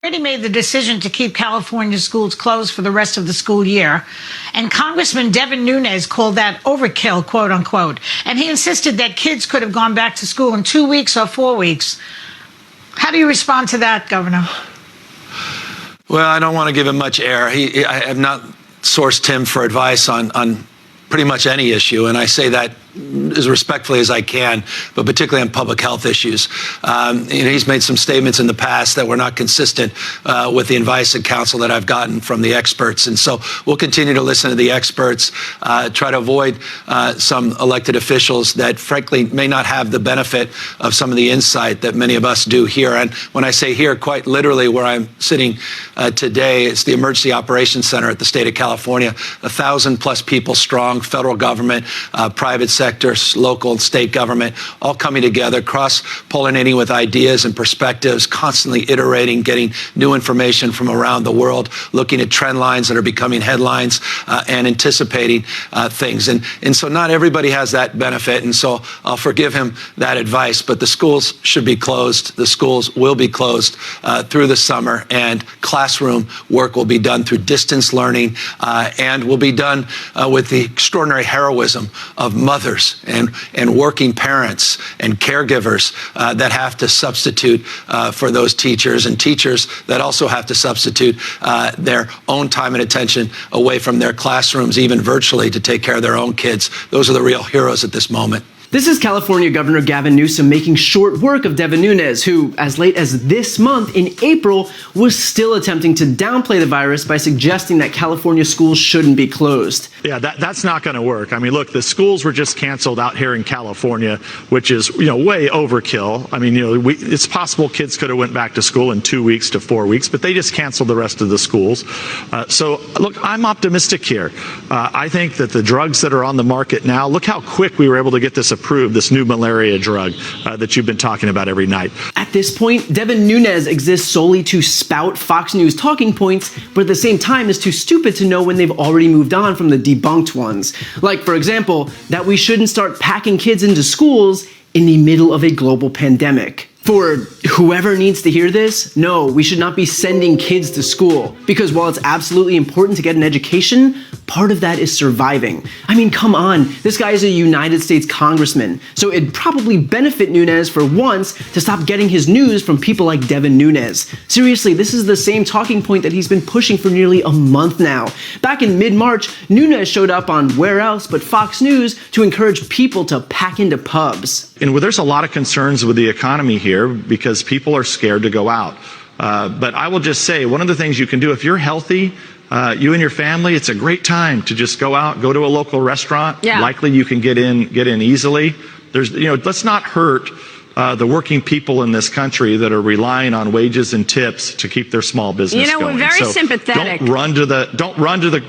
Already made the decision to keep California schools closed for the rest of the school year. And Congressman Devin Nunes called that overkill, quote unquote. And he insisted that kids could have gone back to school in 2 weeks or 4 weeks. How do you respond to that, Governor? Well, I don't want to give him much air. I have not sourced him for advice on pretty much any issue, and I say that as respectfully as I can, but particularly on public health issues. He's made some statements in the past that were not consistent with the advice and counsel that I've gotten from the experts. And so we'll continue to listen to the experts, try to avoid some elected officials that frankly may not have the benefit of some of the insight that many of us do here. And when I say here, quite literally where I'm sitting today, it's the Emergency Operations Center at the state of California, 1,000+ people strong, federal government, private sector, local and state government, all coming together, cross-pollinating with ideas and perspectives, constantly iterating, getting new information from around the world, looking at trend lines that are becoming headlines, and anticipating things. And so not everybody has that benefit, and so I'll forgive him that advice, but the schools should be closed. The schools will be closed through the summer, and classroom work will be done through distance learning, and will be done with the extraordinary heroism of mothers and working parents and caregivers that have to substitute for those teachers, and teachers that also have to substitute their own time and attention away from their classrooms, even virtually, to take care of their own kids. Those are the real heroes at this moment. This is California Governor Gavin Newsom making short work of Devin Nunes, who, as late as this month in April, was still attempting to downplay the virus by suggesting that California schools shouldn't be closed. Yeah, that's not going to work. I mean, look, the schools were just canceled out here in California, which is, way overkill. I mean, it's possible kids could have went back to school in 2 weeks to 4 weeks, but they just canceled the rest of the schools. So, look, I'm optimistic here. I think that the drugs that are on the market now, look how quick we were able to get this approved, this new malaria drug that you've been talking about every night. At this point, Devin Nunes exists solely to spout Fox News talking points, but at the same time is too stupid to know when they've already moved on from the debunked ones. Like, for example, that we shouldn't start packing kids into schools in the middle of a global pandemic. For whoever needs to hear this, no, we should not be sending kids to school. Because while it's absolutely important to get an education, part of that is surviving. I mean, come on, this guy is a United States congressman, so it'd probably benefit Nunes for once to stop getting his news from people like Devin Nunes. Seriously, this is the same talking point that he's been pushing for nearly a month now. Back in mid-March, Nunes showed up on where else but Fox News to encourage people to pack into pubs. And there's a lot of concerns with the economy here because people are scared to go out. But I will just say, one of the things you can do if you're healthy, you and your family, it's a great time to just go out, go to a local restaurant. Yeah. Likely you can get in easily. Let's not hurt the working people in this country that are relying on wages and tips to keep their small business going. We're very sympathetic. Don't run to the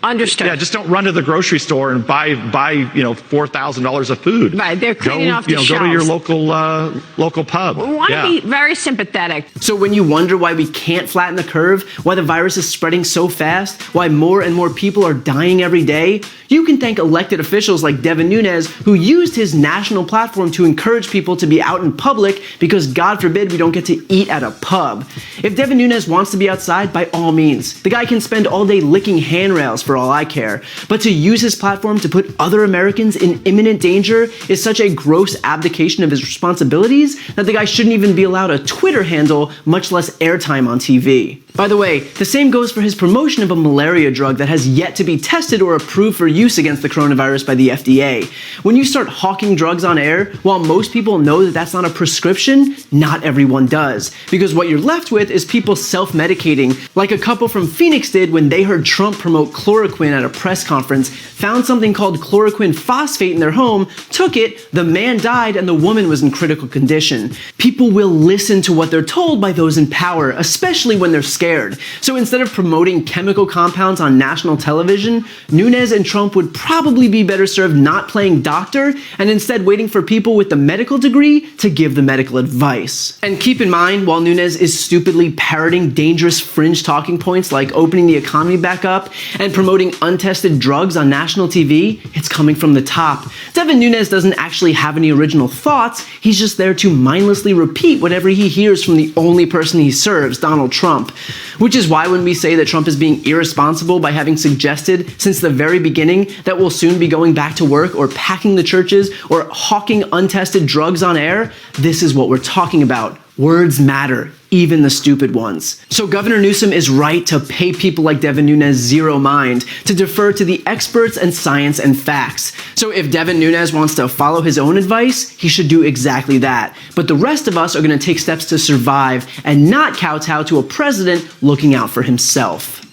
Understood. Yeah, just don't run to the grocery store and buy $4,000 of food. Right, they're cleaning off the shelves. Go to your local pub. We want to be very sympathetic. So when you wonder why we can't flatten the curve, why the virus is spreading so fast, why more and more people are dying every day, you can thank elected officials like Devin Nunes, who used his national platform to encourage people to be out in public because, God forbid, we don't get to eat at a pub. If Devin Nunes wants to be outside, by all means. The guy can spend all day licking handrails for all I care. But to use his platform to put other Americans in imminent danger is such a gross abdication of his responsibilities that the guy shouldn't even be allowed a Twitter handle, much less airtime on TV. By the way, the same goes for his promotion of a malaria drug that has yet to be tested or approved for use against the coronavirus by the FDA. When you start hawking drugs on air, while most people know that that's not a prescription, not everyone does. Because what you're left with is people self-medicating, like a couple from Phoenix did when they heard Trump promote chloroquine at a press conference, found something called chloroquine phosphate in their home, took it, the man died, and the woman was in critical condition. People will listen to what they're told by those in power, especially when they're scared. scared. So instead of promoting chemical compounds on national television, Nunes and Trump would probably be better served not playing doctor and instead waiting for people with the medical degree to give the medical advice. And keep in mind, while Nunes is stupidly parroting dangerous fringe talking points like opening the economy back up and promoting untested drugs on national TV, it's coming from the top. Devin Nunes doesn't actually have any original thoughts, he's just there to mindlessly repeat whatever he hears from the only person he serves, Donald Trump. Which is why when we say that Trump is being irresponsible by having suggested since the very beginning that we'll soon be going back to work or packing the churches or hawking untested drugs on air, this is what we're talking about. Words matter, even the stupid ones. So Governor Newsom is right to pay people like Devin Nunes zero mind, to defer to the experts and science and facts. So if Devin Nunes wants to follow his own advice, he should do exactly that. But the rest of us are going to take steps to survive and not kowtow to a president looking out for himself.